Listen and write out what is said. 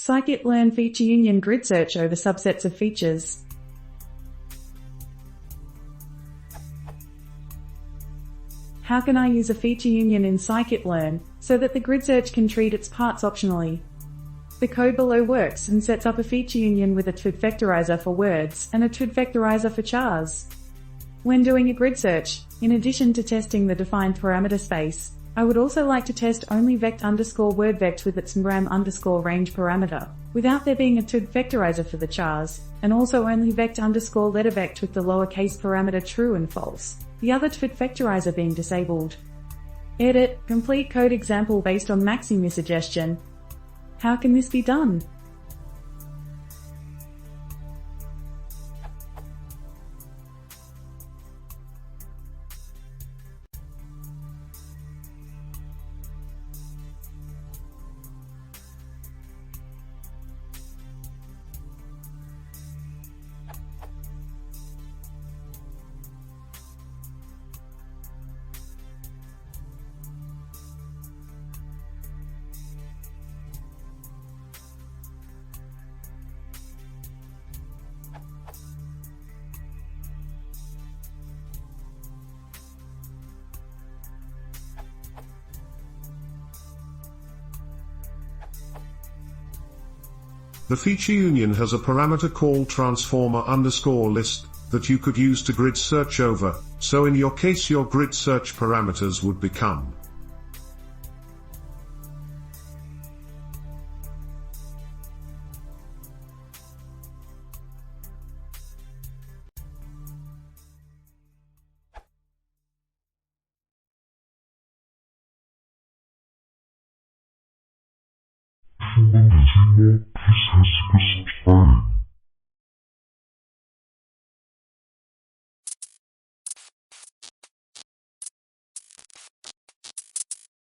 Scikit-learn FeatureUnion grid search over subsets of features. How can I use a feature union in scikit-learn so that the grid search can treat its parts optionally? The code below works and sets up a feature union with a TVD vectorizer for words and a TVD vectorizer for chars. When doing a grid search, in addition to testing the defined parameter space, I would also like to test only vect_word_vect with its gram_range parameter, without there being a TVD vectorizer for the chars, and also only vect_lettervect with the lowercase parameter true and false, the other TVD vectorizer being disabled. Edit, complete code example based on maximum suggestion. How can this be done? The feature union has a parameter called transformer_list that you could use to grid search over, so in your case your grid search parameters would become Techno